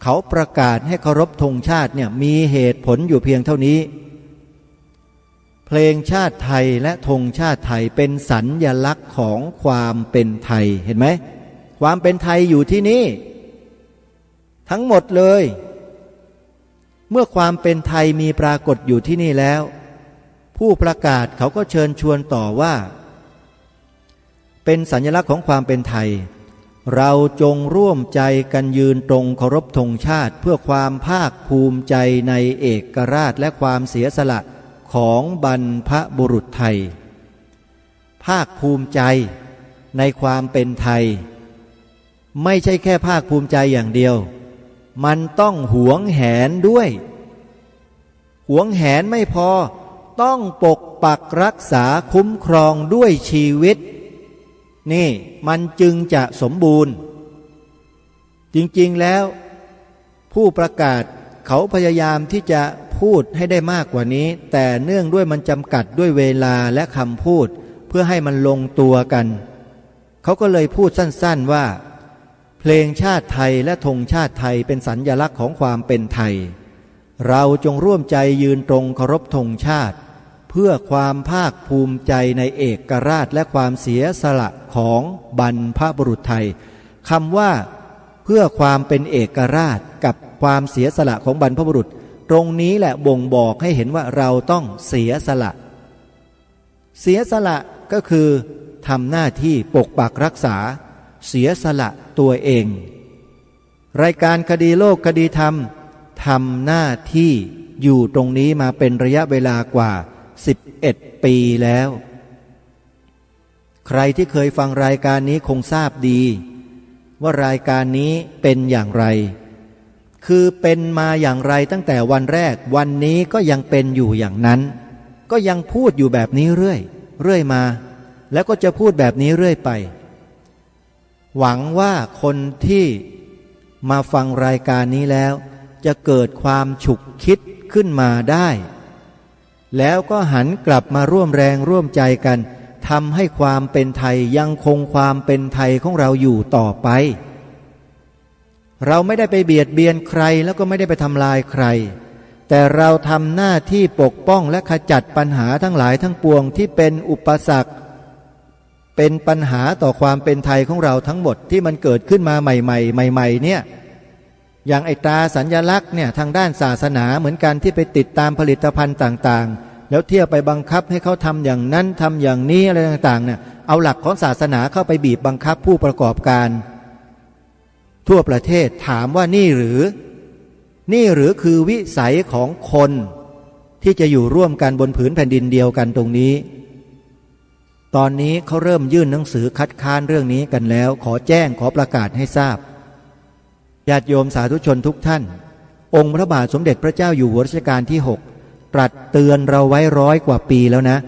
เขาประกาศให้เคารพธงชาติเนี่ยมีเหตุผลอยู่เพียงเท่านี้เพลงชาติไทยและธงชาติไทยเป็นสัญลักษณ์ของความเป็นไทยเห็นไหม ความเป็นไทยอยู่ที่นี่ทั้งหมดเลยเมื่อความเป็นไทยมีปรากฏอยู่ที่นี่แล้วผู้ประกาศเขาก็เชิญชวนต่อว่าเป็นสัญลักษณ์ของความเป็นไทยเราจงร่วมใจกันยืนตรงเคารพธงชาติเพื่อความภาคภูมิใจในเอกราชและความเสียสละของบรรพบุรุษไทยภาคภูมิใจในความเป็นไทยไม่ใช่แค่ภาคภูมิใจอย่างเดียวมันต้องหวงแหนด้วยหวงแหนไม่พอต้องปกปักรักษาคุ้มครองด้วยชีวิตนี่มันจึงจะสมบูรณ์จริงๆแล้วผู้ประกาศเขาพยายามที่จะพูดให้ได้มากกว่านี้แต่เนื่องด้วยมันจำกัดด้วยเวลาและคำพูดเพื่อให้มันลงตัวกันเขาก็เลยพูดสั้นๆว่าเพลงชาติไทยและธงชาติไทยเป็นสัญลักษณ์ของความเป็นไทยเราจงร่วมใจยืนตรงเคารพธงชาติเพื่อความภาคภูมิใจในเอกราชและความเสียสละของบรรพบุรุษไทยคำว่าเพื่อความเป็นเอกราชกับความเสียสละของบรรพบุรุษตรงนี้แหละบ่งบอกให้เห็นว่าเราต้องเสียสละเสียสละก็คือทำหน้าที่ปกปักรักษาเสียสละตัวเองรายการคดีโลกคดีธรรมทำหน้าที่อยู่ตรงนี้มาเป็นระยะเวลากว่า11 ปีแล้วใครที่เคยฟังรายการนี้คงทราบดีว่ารายการนี้เป็นอย่างไรคือเป็นมาอย่างไรตั้งแต่วันแรกวันนี้ก็ยังเป็นอยู่อย่างนั้นก็ยังพูดอยู่แบบนี้เรื่อยมาแล้วก็จะพูดแบบนี้เรื่อยไปหวังว่าคนที่มาฟังรายการนี้แล้วจะเกิดความฉุกคิดขึ้นมาได้แล้วก็หันกลับมาร่วมแรงร่วมใจกันทำให้ความเป็นไทยยังคงความเป็นไทยของเราอยู่ต่อไปเราไม่ได้ไปเบียดเบียนใครแล้วก็ไม่ได้ไปทำลายใครแต่เราทำหน้าที่ปกป้องและขจัดปัญหาทั้งหลายทั้งปวงที่เป็นอุปสรรคเป็นปัญหาต่อความเป็นไทยของเราทั้งหมดที่มันเกิดขึ้นมาใหม่ๆเนี่ยอย่างไอ้ตราสัญลักษณ์เนี่ยทางด้านศาสนาเหมือนกันที่ไปติดตามผลิตภัณฑ์ต่างๆแล้วเที่ยวไปบังคับให้เขาทำอย่างนั้นทำอย่างนี้อะไรต่างๆเนี่ยเอาหลักของศาสนาเข้าไปบีบบังคับผู้ประกอบการทั่วประเทศถามว่านี่หรือคือวิสัยของคนที่จะอยู่ร่วมกันบนผืนแผ่นดินเดียวกันตรงนี้ตอนนี้เขาเริ่มยื่นหนังสือคัดค้านเรื่องนี้กันแล้วขอประกาศให้ทราบญาติโยมสาธุชนทุกท่านองค์พระบาทสมเด็จพระเจ้าอยู่หัวรัชกาลที่6ตรัสเตือนเราไว้100 กว่าปีแล้วนะ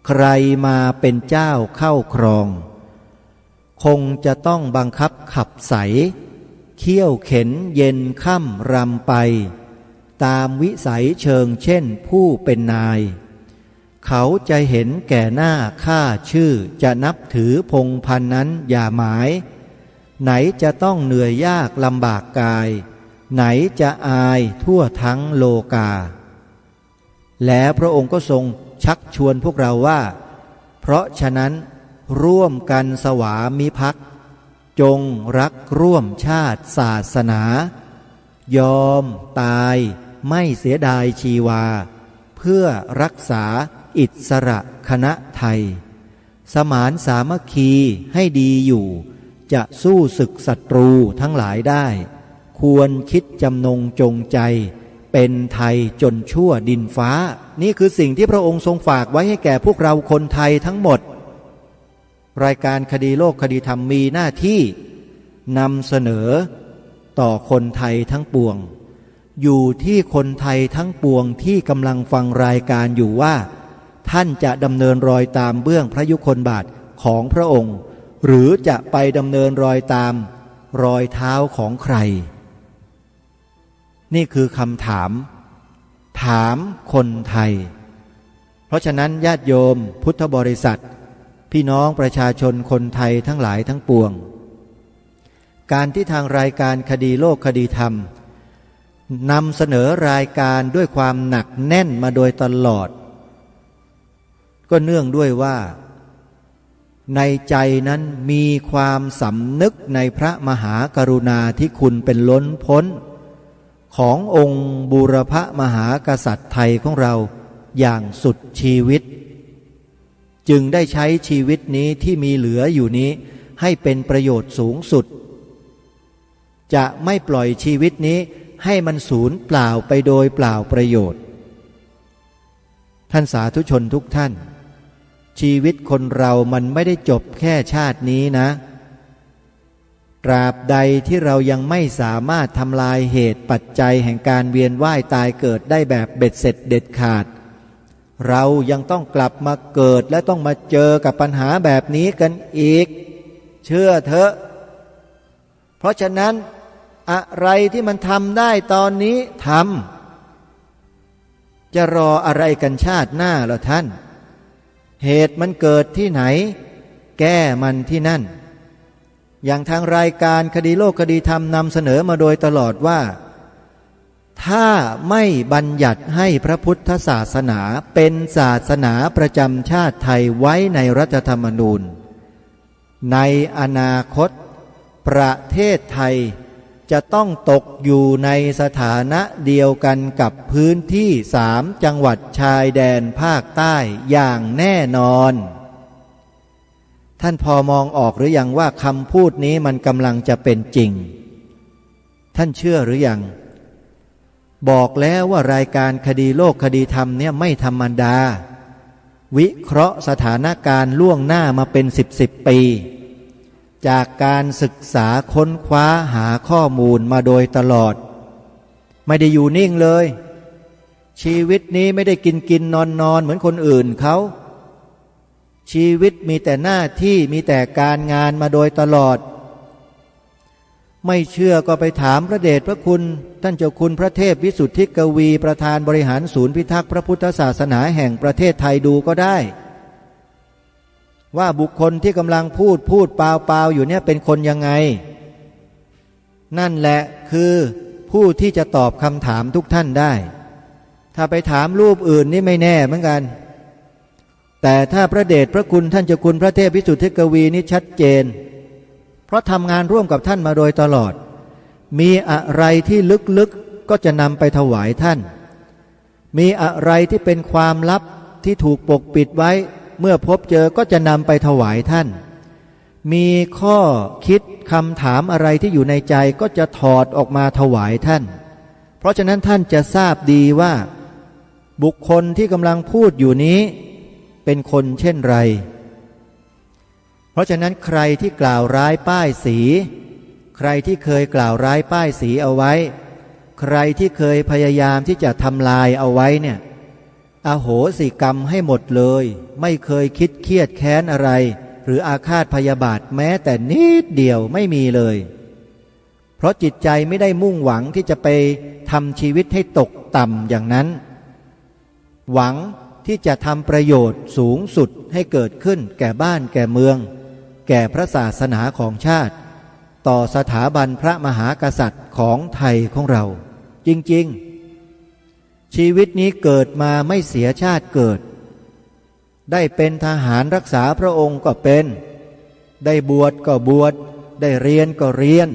ใครมาเป็นเจ้าเข้าครองคงจะต้องบังคับขับใสเคี่ยวเข็นเย็นค่ำรำไปตามวิสัยเชิงเช่นผู้เป็นนายเขาจะเห็นแก่หน้าค่าชื่อจะนับถือพงพันนั้นอย่าหมายไหนจะต้องเหนื่อยยากลำบากกายไหนจะอายทั่วทั้งโลกาแล้วพระองค์ก็ทรงชักชวนพวกเราว่าเพราะฉะนั้นร่วมกันสวามิภักดิ์จงรักร่วมชาติศาสนายอมตายไม่เสียดายชีวาเพื่อรักษาอิสระคณะไทยสมานสามัคคีให้ดีอยู่จะสู้ศึกศัตรูทั้งหลายได้ควรคิดจำนงจงใจเป็นไทยจนชั่วดินฟ้านี่คือสิ่งที่พระองค์ทรงฝากไว้ให้แก่พวกเราคนไทยทั้งหมดรายการคดีโลกคดีธรรมมีหน้าที่นำเสนอต่อคนไทยทั้งปวงอยู่ที่คนไทยทั้งปวงที่กำลังฟังรายการอยู่ว่าท่านจะดำเนินรอยตามเบื้องพระยุคลบาทของพระองค์หรือจะไปดำเนินรอยตามรอยเท้าของใครนี่คือคำถามคนไทยเพราะฉะนั้นญาติโยมพุทธบริษัทพี่น้องประชาชนคนไทยทั้งหลายทั้งปวงการที่ทางรายการคดีโลกคดีธรรมนำเสนอรายการด้วยความหนักแน่นมาโดยตลอดก็เนื่องด้วยว่า ในใจนั้นมีความสำนึกในพระมหากรุณาธิคุณเป็นล้นพ้นขององค์บูรพมหากษัตริย์ไทยของเราอย่างสุดชีวิตจึงได้ใช้ชีวิตนี้ที่มีเหลืออยู่นี้ให้เป็นประโยชน์สูงสุดจะไม่ปล่อยชีวิตนี้ให้มันสูญเปล่าไปโดยเปล่าประโยชน์ท่านสาธุชนทุกท่านชีวิตคนเรามันไม่ได้จบแค่ชาตินี้นะตราบใดที่เรายังไม่สามารถทำลายเหตุปัจจัยแห่งการเวียนว่ายตายเกิดได้แบบเบ็ดเสร็จเด็ดขาดเรายังต้องกลับมาเกิดและต้องมาเจอกับปัญหาแบบนี้กันอีกเชื่อเถอะเพราะฉะนั้นอะไรที่มันทำได้ตอนนี้ทำจะรออะไรกันชาติหน้าล่ะท่านเหตุมันเกิดที่ไหนแก้มันที่นั่นอย่างทางรายการคดีโลกคดีธรรมนำเสนอมาโดยตลอดว่าถ้าไม่บัญญัติให้พระพุทธศาสนาเป็นศาสนาประจำชาติไทยไว้ในรัฐธรรมนูญในอนาคตประเทศไทยจะต้องตกอยู่ในสถานะเดียวกันกับพื้นที่3 จังหวัดชายแดนภาคใต้อย่างแน่นอนท่านพอมองออกหรือยังว่าคำพูดนี้มันกำลังจะเป็นจริงท่านเชื่อหรือยังบอกแล้วว่ารายการคดีโลกคดีธรรมเนี่ยไม่ธรรมดาวิเคราะห์สถานการณ์ล่วงหน้ามาเป็น10 ปีจากการศึกษาค้นคว้าหาข้อมูลมาโดยตลอดไม่ได้อยู่นิ่งเลยชีวิตนี้ไม่ได้กินนอนเหมือนคนอื่นเขาชีวิตมีแต่หน้าที่มีแต่การงานมาโดยตลอดไม่เชื่อก็ไปถามพระเดชพระคุณท่านเจ้าคุณพระเทพวิสุทธิกวีประธานบริหารศูนย์พิทักษ์พระพุทธศาสนาแห่งประเทศไทยดูก็ได้ว่าบุคคลที่กำลังพูดเปล่าอยู่เนี่ยเป็นคนยังไงนั่นแหละคือผู้ที่จะตอบคำถามทุกท่านได้ถ้าไปถามรูปอื่นนี่ไม่แน่เหมือนกันแต่ถ้าพระเดชพระคุณท่านเจ้าคุณพระเทพวิสุทธิกวีนี่ชัดเจนเพราะทำงานร่วมกับท่านมาโดยตลอดมีอะไรที่ลึกๆก็จะนำไปถวายท่านมีอะไรที่เป็นความลับที่ถูกปกปิดไว้เมื่อพบเจอก็จะนำไปถวายท่านมีข้อคิดคำถามอะไรที่อยู่ในใจก็จะถอดออกมาถวายท่านเพราะฉะนั้นท่านจะทราบดีว่าบุคคลที่กำลังพูดอยู่นี้เป็นคนเช่นไรเพราะฉะนั้นใครที่กล่าวร้ายป้ายสีใครที่เคยกล่าวร้ายป้ายสีเอาไว้ใครที่เคยพยายามที่จะทำลายเอาไว้เนี่ยอโหสิกรรมให้หมดเลยไม่เคยคิดเครียดแค้นอะไรหรืออาฆาตพยาบาทแม้แต่นิดเดียวไม่มีเลยเพราะจิตใจไม่ได้มุ่งหวังที่จะไปทำชีวิตให้ตกต่ำอย่างนั้นหวังที่จะทำประโยชน์สูงสุดให้เกิดขึ้นแก่บ้านแก่เมืองแก่พระศาสนาของชาติต่อสถาบันพระมหากษัตริย์ของไทยของเราจริงๆชีวิตนี้เกิดมาไม่เสียชาติเกิดได้เป็นทหารรักษาพระองค์ก็เป็นได้บวชก็บวชได้เรียนก็เรียน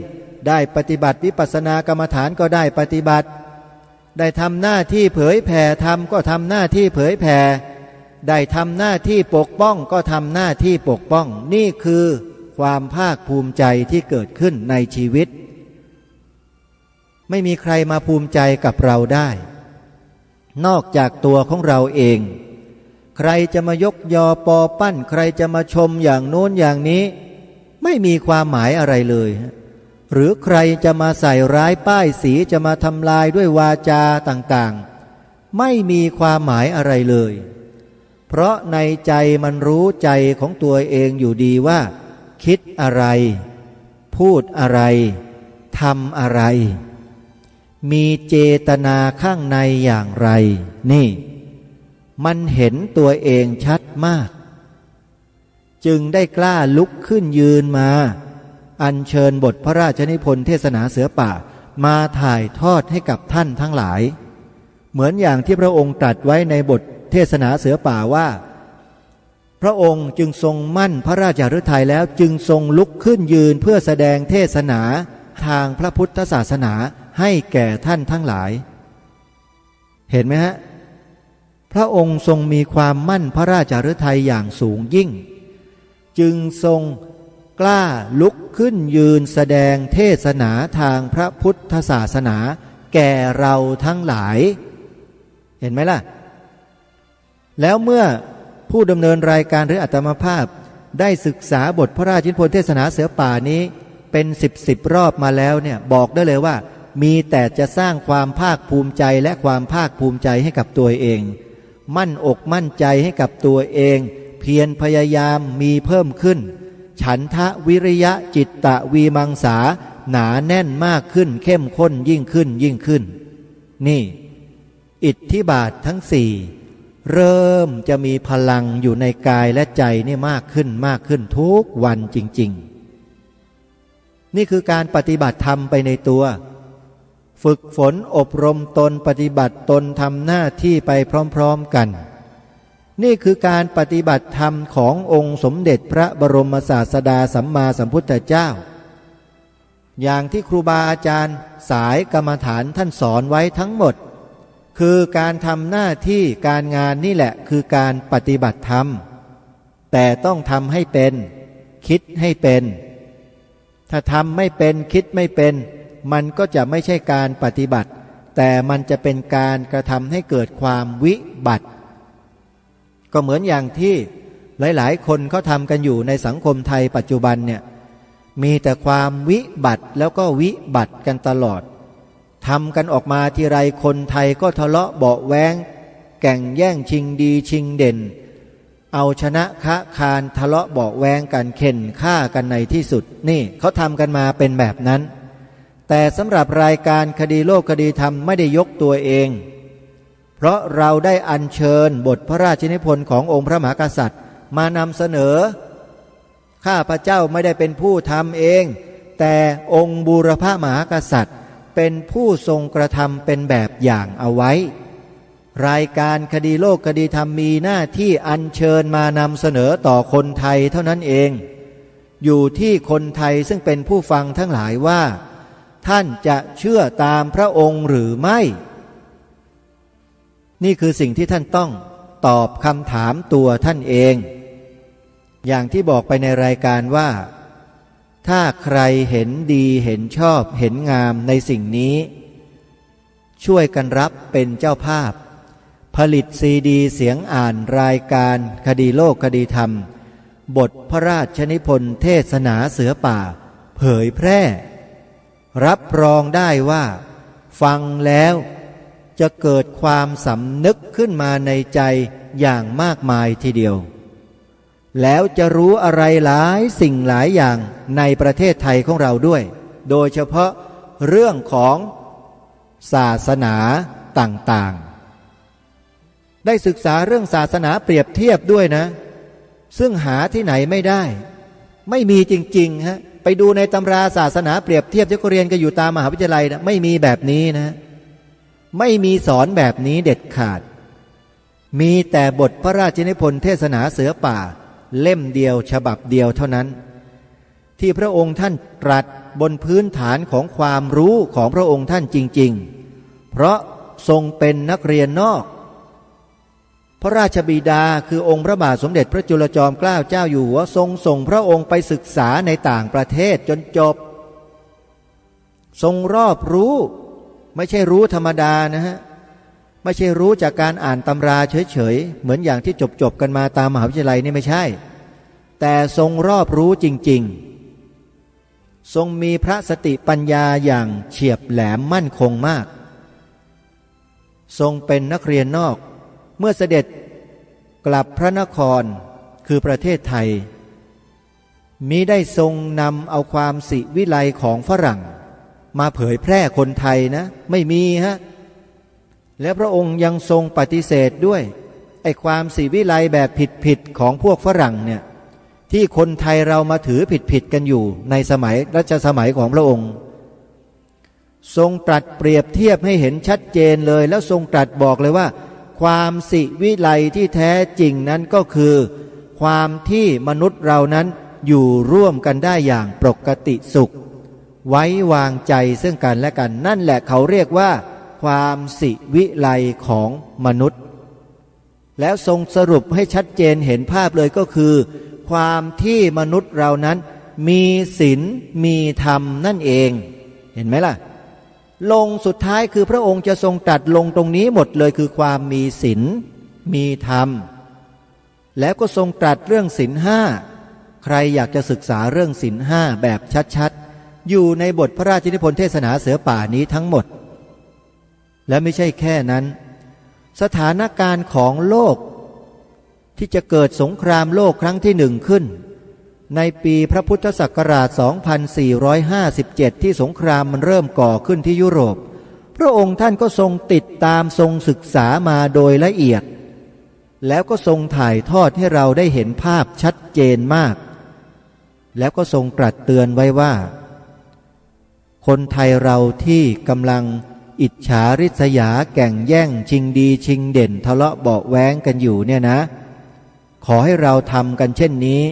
ได้ปฏิบัติวิปัสสนากรรมฐานก็ได้ปฏิบัติได้ทำหน้าที่เผยแผ่ธรรมก็ทำหน้าที่เผยแผ่ได้ทำหน้าที่ปกป้องก็ทำหน้าที่ปกป้องนี่คือความภาคภูมิใจที่เกิดขึ้นในชีวิตไม่มีใครมาภูมิใจกับเราได้นอกจากตัวของเราเองใครจะมายกยอปอปั้นใครจะมาชมอย่างโน้นอย่างนี้ไม่มีความหมายอะไรเลยหรือใครจะมาใส่ร้ายป้ายสีจะมาทำลายด้วยวาจาต่างๆไม่มีความหมายอะไรเลยเพราะในใจมันรู้ใจของตัวเองอยู่ดีว่าคิดอะไรพูดอะไรทำอะไรมีเจตนาข้างในอย่างไรนี่มันเห็นตัวเองชัดมากจึงได้กล้าลุกขึ้นยืนมาอัญเชิญบทพระราชนิพนธ์เทศนาเสือป่ามาถ่ายทอดให้กับท่านทั้งหลายเหมือนอย่างที่พระองค์ตรัสไว้ในบทเทศนาเสือป่าว่า พระองค์จึงทรงมั่นพระราชฤทัยแล้วจึงทรงลุกขึ้นยืนเพื่อแสดงเทศนาทางพระพุทธศาสนาให้แก่ท่านทั้งหลายเห็นไหมฮะพระองค์ทรงมีความมั่นพระราชฤทัยอย่างสูงยิ่งจึงทรงกล้าลุกขึ้นยืนแสดงเทศนาทางพระพุทธศาสนาแก่เราทั้งหลายเห็นไหมล่ะแล้วเมื่อผู้ดำเนินรายการหรืออาตมาภาพได้ศึกษาบทพระราชนิพนธ์เทศนาเสือป่านี้เป็นสิบรอบมาแล้วเนี่ยบอกได้เลยว่ามีแต่จะสร้างความภาคภูมิใจและความภาคภูมิใจให้กับตัวเองมั่นอกมั่นใจให้กับตัวเองเพียรพยายามมีเพิ่มขึ้นฉันทะวิริยะจิตตะวีมังสาหนาแน่นมากขึ้นเข้มข้นยิ่งขึ้นนี่อิทธิบาททั้งสี่เริ่มจะมีพลังอยู่ในกายและใจนี่มากขึ้นทุกวันจริงๆนี่คือการปฏิบัติธรรมไปในตัวฝึกฝนอบรมตนปฏิบัติตนทำหน้าที่ไปพร้อมๆกันนี่คือการปฏิบัติธรรมขององค์สมเด็จพระบรมศาสดาสัมมาสัมพุทธเจ้าอย่างที่ครูบาอาจารย์สายกรรมฐานท่านสอนไว้ทั้งหมดคือการทำหน้าที่การงานนี่แหละคือการปฏิบัติธรรมแต่ต้องทำให้เป็นคิดให้เป็นถ้าทำไม่เป็นคิดไม่เป็นมันก็จะไม่ใช่การปฏิบัติแต่มันจะเป็นการกระทำให้เกิดความวิบัติก็เหมือนอย่างที่หลายๆคนเขาทำกันอยู่ในสังคมไทยปัจจุบันเนี่ยมีแต่ความวิบัติแล้วก็วิบัติกันตลอดทำกันออกมาทีไรคนไทยก็ทะเลาะเบาะแว้งแก่งแย่งชิงดีชิงเด่นเอาชนะค้าคานทะเลาะเบาะแว้งกันเข็นฆ่ากันในที่สุดนี่เขาทำกันมาเป็นแบบนั้นแต่สำหรับรายการคดีโลกคดีธรรมไม่ได้ยกตัวเองเพราะเราได้อัญเชิญบทพระราชนิพนธ์ขององค์พระมหากษัตริย์มานำเสนอข้าพเจ้าไม่ได้เป็นผู้ทำเองแต่องค์บูรพมหากษัตริย์เป็นผู้ทรงกระทำเป็นแบบอย่างเอาไว้รายการคดีโลกคดีธรรมมีหน้าที่อัญเชิญมานำเสนอต่อคนไทยเท่านั้นเองอยู่ที่คนไทยซึ่งเป็นผู้ฟังทั้งหลายว่าท่านจะเชื่อตามพระองค์หรือไม่นี่คือสิ่งที่ท่านต้องตอบคำถามตัวท่านเองอย่างที่บอกไปในรายการว่าถ้าใครเห็นดีเห็นชอบเห็นงามในสิ่งนี้ช่วยกันรับเป็นเจ้าภาพผลิตซีดีเสียงอ่านรายการคดีโลกคดีธรรมบทพระราชนิพนธ์เทศนาเสือป่าเผยแพร่รับรองได้ว่าฟังแล้วจะเกิดความสำนึกขึ้นมาในใจอย่างมากมายทีเดียวแล้วจะรู้อะไรหลายสิ่งหลายอย่างในประเทศไทยของเราด้วยโดยเฉพาะเรื่องของศาสนาต่างๆได้ศึกษาเรื่องศาสนาเปรียบเทียบด้วยนะซึ่งหาที่ไหนไม่ได้ไม่มีจริงๆฮะไปดูในตำราศาสนาเปรียบเทียบที่เขาเรียนกันอยู่ตามมหาวิทยาลัยนะไม่มีแบบนี้นะไม่มีสอนแบบนี้เด็ดขาดมีแต่บทพระราชนิพนธ์เทศนาเสือป่าเล่มเดียวฉบับเดียวเท่านั้นที่พระองค์ท่านตรัสบนพื้นฐานของความรู้ของพระองค์ท่านจริงๆเพราะทรงเป็นนักเรียนนอกพระราชบิดาคือองค์พระบาทสมเด็จพระจุลจอมเกล้าเจ้าอยู่หัวทรงส่งพระองค์ไปศึกษาในต่างประเทศจนจบทรงรอบรู้ไม่ใช่รู้ธรรมดานะฮะไม่ใช่รู้จากการอ่านตำราเฉยๆเหมือนอย่างที่จบกันมาตามมหาวิทยาลัยนี่ไม่ใช่แต่ทรงรอบรู้จริงๆทรงมีพระสติปัญญาอย่างเฉียบแหลมมั่นคงมากทรงเป็นนักเรียนนอกเมื่อเสด็จกลับพระนครคือประเทศไทยมิได้ทรงนำเอาความศิวิไลของฝรั่งมาเผยแพร่คนไทยนะไม่มีฮะและพระองค์ยังทรงปฏิเสธด้วยไอ้ความศิวิไลแบบผิดของพวกฝรั่งเนี่ยที่คนไทยเรามาถือผิดกันอยู่ในสมัยรัชสมัยของพระองค์ทรงตรัสเปรียบเทียบให้เห็นชัดเจนเลยแล้วทรงตรัสบอกเลยว่าความศิวิไลที่แท้จริงนั้นก็คือ ความที่มนุษย์เรานั้นอยู่ร่วมกันได้อย่างปกติสุขไว้วางใจซึ่งกันและกันนั่นแหละเขาเรียกว่าความสิวิไลของมนุษย์แล้วทรงสรุปให้ชัดเจนเห็นภาพเลยก็คือความที่มนุษย์เรานั้นมีศีลมีธรรมนั่นเองเห็นไหมล่ะลงสุดท้ายคือพระองค์จะทรงตรัสลงตรงนี้หมดเลยคือความมีศีลมีธรรมแล้วก็ทรงตรัสเรื่องศีลห้าใครอยากจะศึกษาเรื่องศีลห้าแบบชัดๆอยู่ในบทพระราชนิพนธ์เทศนาเสือป่านี้ทั้งหมดและไม่ใช่แค่นั้นสถานการณ์ของโลกที่จะเกิดสงครามโลกครั้งที่หนึ่งขึ้นในปีพระพุทธศักราช 2457 ที่สงครามมันเริ่มก่อขึ้นที่ยุโรปพระองค์ท่านก็ทรงติดตามทรงศึกษามาโดยละเอียดแล้วก็ทรงถ่ายทอดให้เราได้เห็นภาพชัดเจนมากแล้วก็ทรงตรัสเตือนไว้ว่าคนไทยเราที่กำลังอิจฉาริษยาแก่งแย่งชิงดีชิงเด่นทะเลาะเบาะแว้งกันอยู่เนี่ยนะขอให้เราทำกันเช่นนี้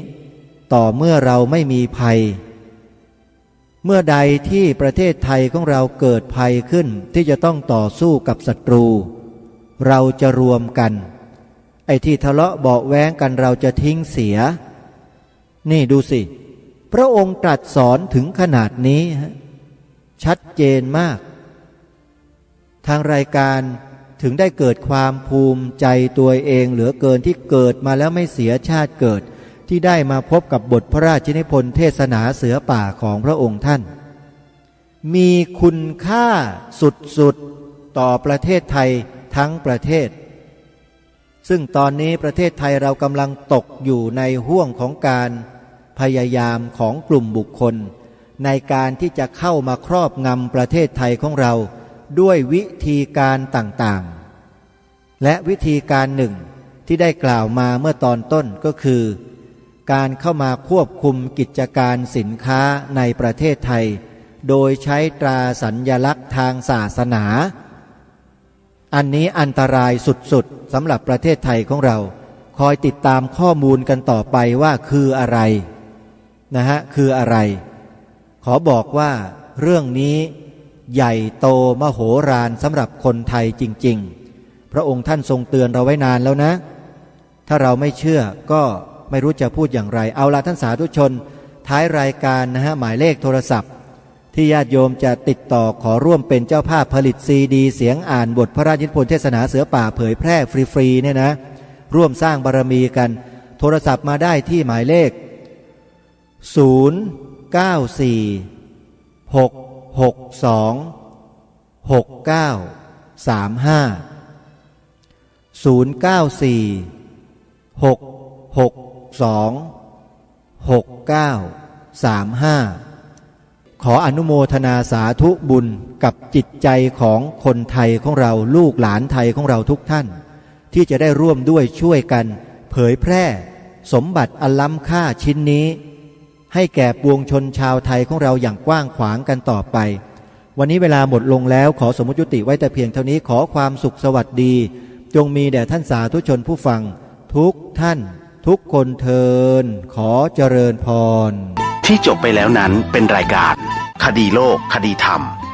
ต่อเมื่อเราไม่มีภัยเมื่อใดที่ประเทศไทยของเราเกิดภัยขึ้นที่จะต้องต่อสู้กับศัตรูเราจะรวมกันไอ้ที่ทะเลาะเบาะแว้งกันเราจะทิ้งเสียนี่ดูสิพระองค์ตรัสสอนถึงขนาดนี้ชัดเจนมากทางรายการถึงได้เกิดความภูมิใจตัวเองเหลือเกินที่เกิดมาแล้วไม่เสียชาติเกิดที่ได้มาพบกับบทพระราชนิพนธ์เทศนาเสือป่าของพระองค์ท่านมีคุณค่าสุดๆต่อประเทศไทยทั้งประเทศซึ่งตอนนี้ประเทศไทยเรากำลังตกอยู่ในห่วงของการพยายามของกลุ่มบุคคลในการที่จะเข้ามาครอบงำประเทศไทยของเราด้วยวิธีการต่างๆและวิธีการหนึ่งที่ได้กล่าวมาเมื่อตอนต้นก็คือการเข้ามาควบคุมกิจการสินค้าในประเทศไทยโดยใช้ตราสัญลักษณ์ทางศาสนาอันนี้อันตรายสุดๆสำหรับประเทศไทยของเราคอยติดตามข้อมูลกันต่อไปว่าคืออะไรคืออะไรขอบอกว่าเรื่องนี้ใหญ่โตมโหฬารสำหรับคนไทยจริงๆพระองค์ท่านทรงเตือนเราไว้นานแล้วนะถ้าเราไม่เชื่อก็ไม่รู้จะพูดอย่างไรเอาล่ะท่านสาธุชนท้ายรายการหมายเลขโทรศัพท์ที่ญาติโยมจะติดต่อขอร่วมเป็นเจ้าภาพผลิตซีดีเสียงอ่านบทพระราชนิพนธ์เทศนาเสือป่าเผยแพร่ฟรีๆเนี่ยนะร่วมสร้างบารมีกันโทรศัพท์มาได้ที่หมายเลขขออนุโมทนาสาธุบุญกับจิตใจของคนไทยของเราลูกหลานไทยของเราทุกท่านที่จะได้ร่วมด้วยช่วยกันเผยแพร่สมบัติอันล้ำค่าชิ้นนี้ให้แก่ปวงชนชาวไทยของเราอย่างกว้างขวางกันต่อไปวันนี้เวลาหมดลงแล้วขอสมมุติยุติไว้แต่เพียงเท่านี้ขอความสุขสวัสดีจงมีแด่ท่านสาธุชนผู้ฟังทุกท่านทุกคนเทินขอเจริญพรที่จบไปแล้วนั้นเป็นรายการคดีโลกคดีธรรม